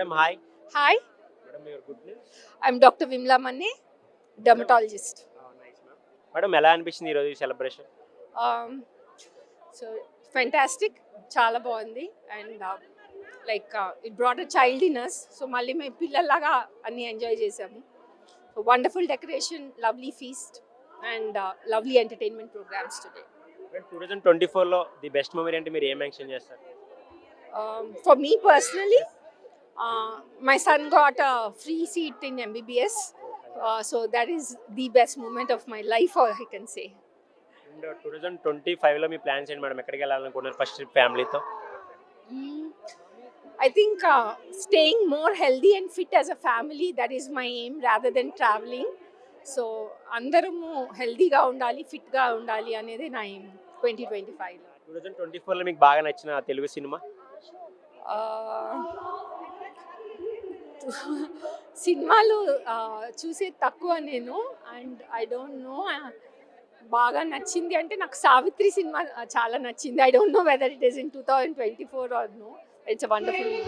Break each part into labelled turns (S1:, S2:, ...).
S1: Madam, hi.
S2: Hi,
S1: Madam, your good name?
S2: I'm Dr. Vimla Manne, dermatologist.
S1: Nice, ma'am. Madam, ఎలా అనిపించింది ఈరోజు ఈ celebration?
S2: Um, so fantastic, చాలా బాగుంది and like it brought a child in us. So మళ్ళీ మేము పిల్లల్లాగా అన్ని ఎంజాయ్ చేసాము. So wonderful decoration, lovely feast and lovely entertainment programmes today.
S1: 2024లో ది బెస్ట్ మెమరీ అంటే మీరు ఏం మెన్షన్ చేస్తారు?
S2: For me personally, my son got a free seat in MBBS. So that is the best moment of my life, or I can say.
S1: And 2025లో మీ plans ఏంటి madam? ఎక్కడికి వెళ్ళాలనుకుంటున్నారు first trip ఫ్యామిలీతో?
S2: Mm, I think staying more healthy and fit as a family, that is my aim rather than traveling. So అందరము హెల్దీగా ఉండాలి, ఫిట్గా ఉండాలి అనేది నా ఎయిమ్ 2025లో.
S1: 2024లో మీకు బాగా నచ్చిన తెలుగు సినిమా?
S2: సినిమాలు చూసేది తక్కువ నేను అండ్ ఐ డోంట్ నో. బాగా నచ్చింది అంటే నాకు సావిత్రి సినిమా చాలా నచ్చింది. I don't know whether it is in 2024 or no. It's a wonderful movie.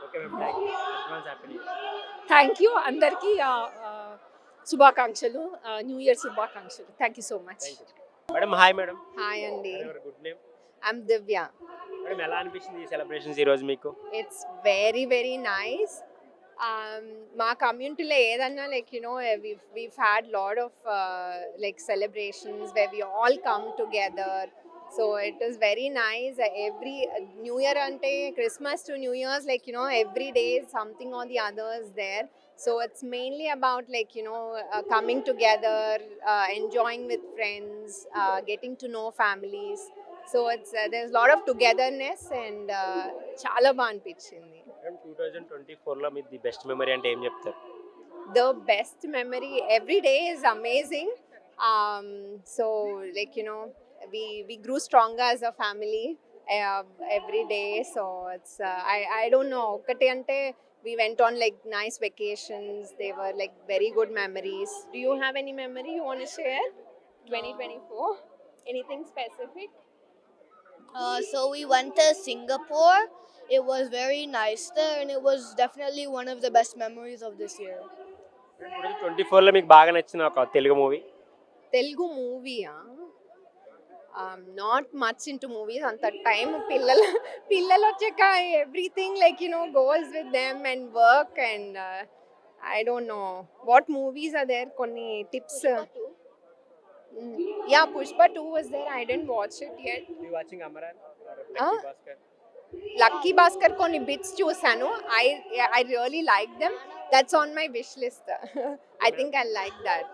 S1: Okay ma'am, thank you. Advance happy new year.
S2: Thank you. అందరికీ శుభాకాంక్షలు, న్యూ ఇయర్ శుభాకాంక్షలు. Thank you so much.
S1: Thank you. Madam, hi madam.
S3: Hi అండి,
S1: your good name?
S3: I'm Divya.
S1: Madam, ఎలా అనిపించింది ఈ celebrations ఈ రోజు మీకు?
S3: It's very very nice. మా కమ్యూనిటీలో ఏదన్నా like we've had lot of like celebrations where we all come together. So it is very nice. Every New Year ante Christmas to New Year's, like every day is something or the other is there. So it's mainly about like coming together, enjoying with friends, getting to know families. So it's there's a lot of togetherness and చాలా బాగా అనిపించింది.
S1: Madam, 2024లో మీ the best memory అంటే ఏం చెప్తారు?
S3: The best memory, every day is amazing. So like we grew stronger as a family every day. So it's I don't know, ఒకటి అంటే we went on like nice vacations. They were like very good memories. Do you have any memory you want to share? 2024, anything specific?
S4: So we went to Singapore. It was very nice there, and it was definitely one of the best memories of this year.
S1: 2024లో మీకు బాగా నచ్చిన ఒక Telugu movie?
S3: Telugu మూవీయా? Not much into movies. అంత time పిల్లలు వచ్చాక everything like goes with them and work and I don't know what movies are there. కొన్ని tips. Yeah, Pushpa 2 was there. I didn't watch it yet.
S1: You watching Amaran or
S3: Ah?
S1: Lucky Bhaskar?
S3: Lucky Bhaskar కొన్ని bits చూసాను. I really like them. That's on my wish list. I think I like that.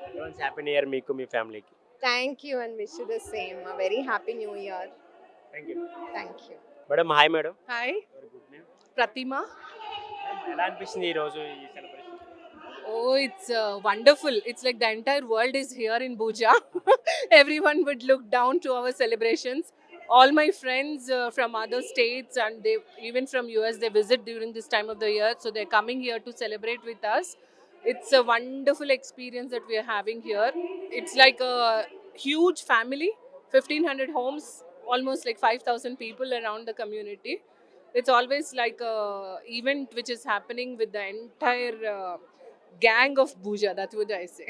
S1: Advance happy new year మీకు, మీ ఫ్యామిలీకి.
S3: Thank you and wish you the same. A very happy new year.
S1: Thank you.
S3: Thank you.
S1: Madam, hi madam.
S5: Hi,
S1: your good name?
S5: Pratima.
S1: ఎలా అనిపిస్తుంది ఈ రోజు ఈ celebration?
S5: Oh, it's wonderful. It's like the entire world is here in Bhuja. Everyone would look down to our celebrations. All my friends from other states and they even from US, they visit during this time of the year. So they're coming here to celebrate with us. It's a wonderful experience that we are having here. It's like a huge family, 1,500 homes, almost like 5,000 people around the community. It's always like a event which is happening with the entire gang of Bhuja. That's what I say.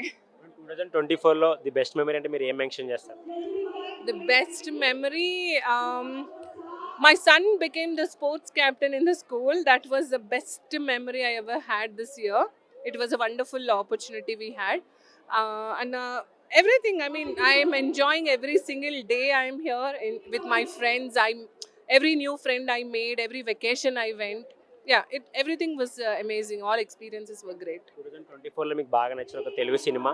S1: 2024లో the best memory అంటే మీరు ఏం mention చేస్తారు?
S5: The best memory, my son became the sports captain in the school. That was the best memory I ever had this year. It was a wonderful opportunity we had. And everything, I mean, I am enjoying every single day I am here with my friends. Every new friend I made, every vacation I went. Yeah, everything was amazing. All experiences were great.
S1: 2024లో మీకు బాగా నచ్చిన ఒక Telugu cinema?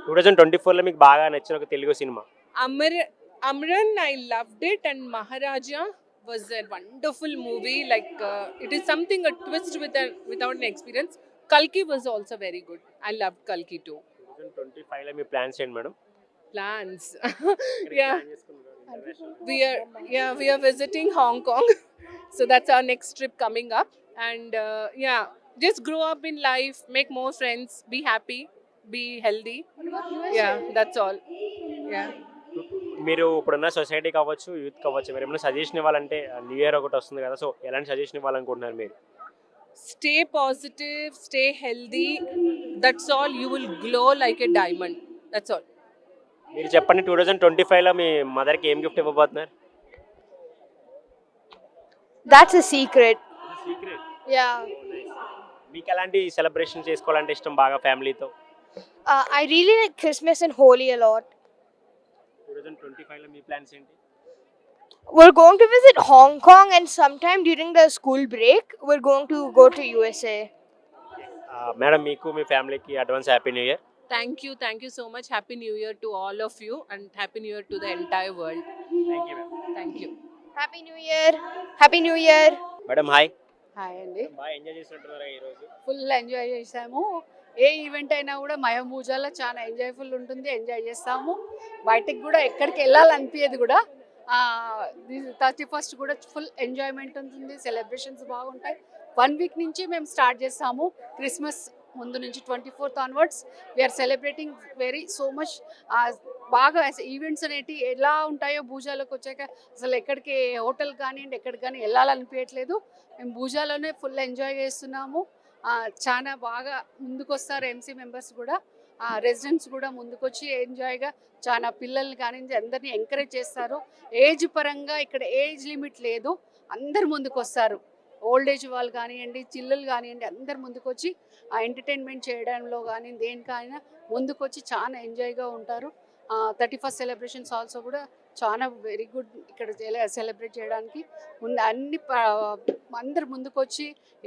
S1: 2024లో మీకు బాగా నచ్చిన ఒక Telugu cinema?
S5: Amran, I loved it, and Maharaja was a wonderful movie. Like it is something, a twist without an experience. Kalki was also very good. I loved Kalki too.
S1: 2025లో మీ ప్లాన్స్ ఏంటి madam?
S5: Plans. Yeah, we are visiting Hong Kong. So that's our next trip coming up. And yeah, just grow up in life, make more friends, be happy, be healthy. Yeah, that's all. Yeah.
S1: మీరు ఇప్పుడున్న society కావచ్చు, youth కావచ్చు, మీరు ఏమైనా suggestion ఇవ్వాలంటే new year ఒకటి వస్తుంది కదా, సో ఎలాంటి సజెషన్ ఇవ్వాలనుకుంటున్నారు మీరు?
S5: stay positive, stay healthy. That's all. You will glow like a diamond. That's all.
S1: మీరు చెప్పండి 2025లో మీ మదర్కి ఏం గిఫ్ట్ ఇవ్వబోతున్నారు?
S4: That's a secret.
S1: Secret.
S4: Yeah.
S1: మీకు ఎలాంటి సెలబ్రేషన్ చేసుకోవాలంటే ఇష్టం బాగా ఫ్యామిలీతో?
S4: I really like Christmas and Holi a lot.
S1: 2025లో మీ ప్లాన్స్ ఏంటి?
S4: We're going to visit Hong Kong, and sometime during the school break, we're going to go to USA.
S1: Madam మీకు మీ ఫ్యామిలీకి advance happy new year.
S5: Thank you so much. Happy New Year to all of you, and Happy New Year to the entire world.
S1: Thank you madam.
S5: Thank you.
S4: Happy New Year. Happy New Year.
S1: Madam hi.
S2: Hi అండి.
S1: బాగా enjoy చేసినట్టున్నారా ఈరోజు?
S2: Full enjoy చేసాము. ఏ event అయినా కూడా మహబూజాలో చాలా enjoyful ఉంటుంది, enjoy చేస్తాము. బయటికి కూడా ఎక్కడికి వెళ్ళాలనిపించదు కూడా. 31st కూడా ఫుల్ ఎంజాయ్మెంట్ ఉంటుంది, సెలబ్రేషన్స్ బాగుంటాయి. 1 వీక్ నుంచి మేము స్టార్ట్ చేస్తాము. క్రిస్మస్ ముందు నుంచి 24th onwards we are celebrating very so much. బాగా ఈవెంట్స్ అనేవి ఎలా ఉంటాయో భూజాలకు వచ్చాక అసలు ఎక్కడికి హోటల్ కానివ్వండి ఎక్కడికి కానీ వెళ్ళాలనిపించట్లేదు. మేము భూజాలోనే ఫుల్ ఎంజాయ్ చేస్తున్నాము. చాలా బాగా ముందుకొస్తారు ఎంసీ మెంబర్స్ కూడా, రెసిడెంట్స్ కూడా ముందుకొచ్చి ఎంజాయ్గా చాలా పిల్లల్ని కానివ్వండి అందరినీ ఎంకరేజ్ చేస్తారు. ఏజ్ పరంగా ఇక్కడ ఏజ్ లిమిట్ లేదు, అందరు ముందుకొస్తారు. ఓల్డ్ ఏజ్ వాళ్ళు కానివ్వండి పిల్లలు కానివ్వండి అందరు ముందుకొచ్చి ఆ ఎంటర్టైన్మెంట్ చేయడంలో కానీ దేనికైనా ముందుకొచ్చి చాలా ఎంజాయ్గా ఉంటారు. 31st సెలబ్రేషన్స్ ఆల్సో కూడా చాలా వెరీ గుడ్ ఇక్కడ సెలబ్రేట్ చేయడానికి అన్ని అందరు ముందుకొచ్చి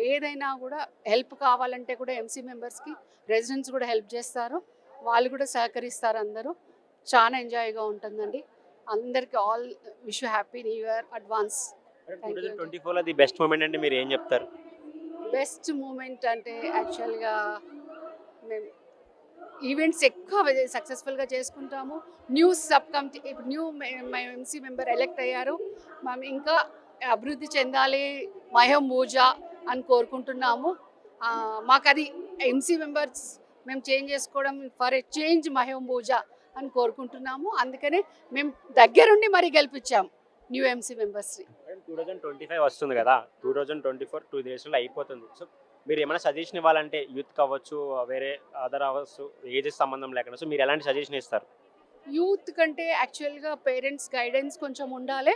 S2: ఏదైనా కూడా హెల్ప్ కావాలంటే కూడా ఎంసీ మెంబర్స్కి రెసిడెంట్స్ కూడా హెల్ప్ చేస్తారు, వాళ్ళు కూడా సహకరిస్తారు. అందరూ చాలా ఎంజాయ్గా ఉంటుందండి. అందరికి all wish happy new year advance.
S1: 2024లో ది బెస్ట్ మూమెంట్ అంటే మీరు ఏం చెప్తారు?
S2: బెస్ట్ మూమెంట్ అంటే యాక్చువల్గా మేము ఈవెంట్స్ ఎక్కువ సక్సెస్ఫుల్గా చేసుకుంటాము. న్యూ సబ్ కమిటీ ఇప్పుడు న్యూ ఎంసీ మెంబర్ ఎలెక్ట్ అయ్యారు. మేము ఇంకా అభివృద్ధి చెందాలి మహబూజా అని కోరుకుంటున్నాము. మాకు అది ఎంసీ మెంబర్స్ మేము చేంజ్ చేసుకోవడం ఫర్ ఎ చేంజ్ మహబూజా అని కోరుకుంటున్నాము. అందుకనే మేము దగ్గరుండి మరీ గెలిపించాము న్యూ ఎంసీ మెంబర్స్ని.
S1: 2025 వస్తుంది కదా, 2024 2 డేస్లో అయిపోతుంది. సో మీరు ఏమైనా సజెషన్ ఇవ్వాలంటే యూత్ కావచ్చు వేరే అదర్ అవ్వచ్చు ఏజెస్ సంబంధం లేకుండా, సో మీరు ఎలాంటి సజెషన్ ఇస్తారు?
S2: యూత్ కంటే యాక్చువల్గా పేరెంట్స్ గైడెన్స్ కొంచెం ఉండాలి.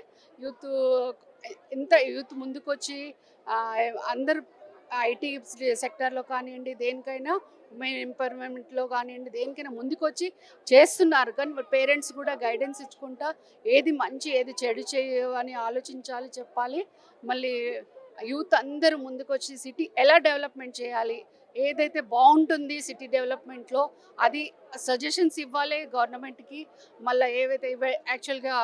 S2: యూత్ ముందుకొచ్చి అందరు ఐటీ సెక్టార్లో కానివ్వండి దేనికైనా ఉమెన్ ఎంపవర్మెంట్లో కానివ్వండి దేనికైనా ముందుకొచ్చి చేస్తున్నారు. కానీ పేరెంట్స్ కూడా గైడెన్స్ ఇచ్చుకుంటా ఏది మంచి ఏది చెడు అని ఆలోచించాలి, చెప్పాలి. మళ్ళీ యూత్ అందరూ ముందుకొచ్చి సిటీ ఎలా డెవలప్మెంట్ చేయాలి, ఏదైతే బాగుంటుంది సిటీ డెవలప్మెంట్లో అది సజెషన్స్ ఇవ్వాలి గవర్నమెంట్కి. మళ్ళీ ఏవైతే యాక్చువల్గా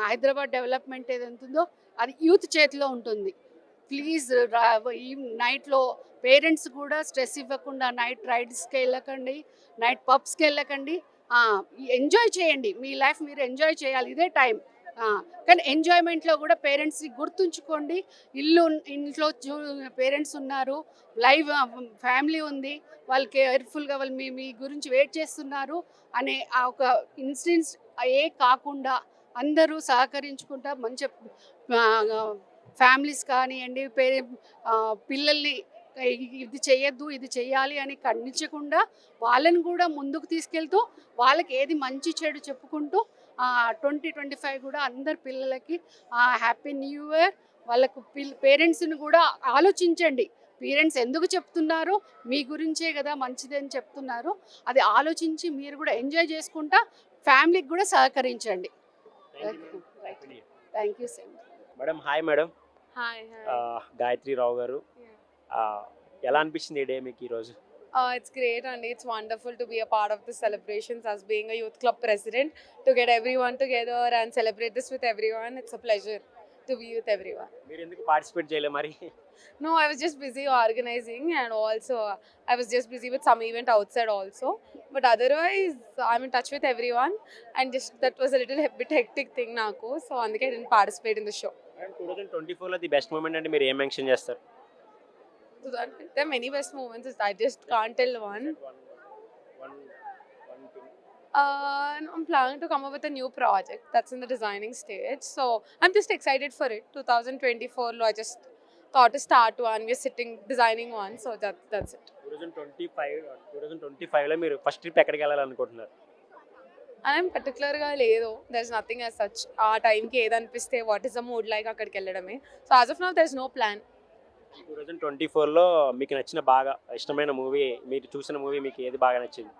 S2: హైదరాబాద్ డెవలప్మెంట్ ఏది ఉంటుందో అది యూత్ చేతిలో ఉంటుంది. ప్లీజ్ ఈ నైట్లో పేరెంట్స్ కూడా స్ట్రెస్ ఇవ్వకుండా నైట్ రైడ్స్కి వెళ్ళకండి, నైట్ పబ్స్కి వెళ్ళకండి. ఎంజాయ్ చేయండి, మీ లైఫ్ మీరు ఎంజాయ్ చేయాలి, ఇదే టైం. కానీ ఎంజాయ్మెంట్లో కూడా పేరెంట్స్ని గుర్తుంచుకోండి. ఇంట్లో పేరెంట్స్ ఉన్నారు, లైవ్ ఫ్యామిలీ ఉంది, వాళ్ళు కేర్ఫుల్గా వాళ్ళు మీ గురించి వెయిట్ చేస్తున్నారు అనే ఆ ఒక ఇన్సిడెంట్స్ కాకుండా అందరూ సహకరించుకుంటా మంచి ఫ్యామిలీస్ కానివ్వండి పిల్లల్ని ఇది చేయొద్దు ఇది చేయాలి అని ఖండించకుండా వాళ్ళని కూడా ముందుకు తీసుకెళ్తూ వాళ్ళకి ఏది మంచి చెడు చెప్పుకుంటూ 2025 కూడా అందరు పిల్లలకి హ్యాపీ న్యూ ఇయర్. వాళ్ళకు పేరెంట్స్ని కూడా ఆలోచించండి, పేరెంట్స్ ఎందుకు చెప్తున్నారు మీ గురించే కదా మంచిదని చెప్తున్నారు, అది ఆలోచించి మీరు కూడా ఎంజాయ్ చేసుకుంటా ఫ్యామిలీకి కూడా సహకరించండి. Thank you sir.
S1: Madam hi. Madam
S6: Hi.
S1: Gayatri Rao గారు, ఎలా అనిపించింది ఈ డే మీకు ఈరోజు?
S6: It's great and it's wonderful to be a part of the celebrations as being a youth club president, to get everyone together and celebrate this with everyone. It's a pleasure to be with everyone.
S1: మీరు ఎందుకు participate చేయలే మరి?
S6: No, I was just busy organizing and also I was just busy with some event outside also. But otherwise, I'm in touch with everyone and just that was a little bit hectic thing naku. So అందుకే I didn't participate in the show.
S1: 2024లో the best moment అంటే మీరు ఏం mention చేస్తారు?
S6: So there are many best moments. I just can't tell one. I'm planning to come up with a new project that's in the designing stage. So I'm just excited for it. 2024 lo I just thought to start one. We're sitting designing one, so that's it.
S1: 2025లో మీరు first trip ఎక్కడికి వెళ్ళాలనుకుంటున్నారు?
S6: And పర్టికులర్గా లేదు, there is nothing as such. ఆ టైంకి ఏదనిపిస్తే what is the mood like అక్కడికి వెళ్ళడమే. So as of now there is no plan.
S1: 2024లో మీకు నచ్చిన బాగా ఇష్టమైన మూవీ, మీరు చూసిన మూవీ మీకు ఏది బాగా నచ్చింది?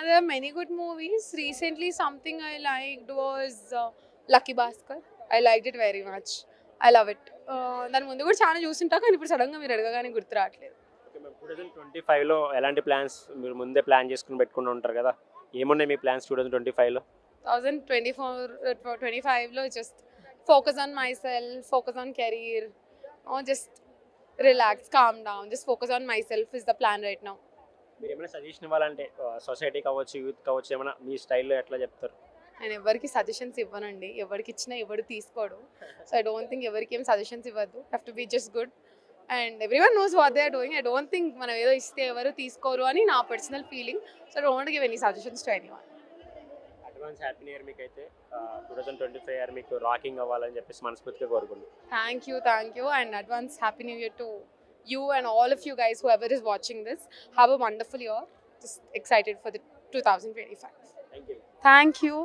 S6: There are many good movies. Recently, something I liked was Lucky Bhaskar. I liked it very much. I love it. దాని ముందు కూడా చాలా చూసింటా, కానీ ఇప్పుడు సడన్గా మీరు అడగగానే గుర్తు రావట్లేదు.
S1: ఓకే మ్యామ్, 2025లో ఎలాంటి ప్లాన్స్ మీరు ముందే ప్లాన్ చేసుకుని పెట్టుకుని ఉంటారు కదా, ఏమున్నాయి మీ ప్లాన్స్ 2025లో?
S6: 2025లో just focus on myself, focus on career, just relax, calm down, just focus on myself is the plan right now.
S1: మీరు ఏమైనా సజెషన్ ఇవ్వాలంటే సొసైటీ కావచ్చు, యూత్ కావచ్చు, ఏమైనా మీ స్టైల్లో ఎట్లా చెప్తారు?
S6: నేను ఎవరికి సజెషన్స్ ఇవ్వనండి, ఎవరికి ఇచ్చినా ఎవరు తీసుకోడు. సో ఐ డోంట్ థింక్ ఎవరికి ఏం సజెషన్స్ ఇవ్వద్దు. Have to be just good and everyone knows what they are doing. I don't think మనం ఏదో ఇస్తే ఎవరు తీసుకోరు అని నా personal feeling. So I don't give any suggestions to anyone.
S1: Advance happy new year మీకు అయితే. 2025 ఇయర్ మీకు రాకింగ్ అవ్వాలని చెప్పేసి మనస్ఫూర్తిగా కోరుకుంటున్నాను.
S6: Thank you and advance happy new year to you and all of you guys, whoever is watching this. Have a wonderful year. Just excited for the 2025.
S1: Thank you.
S6: Thank you.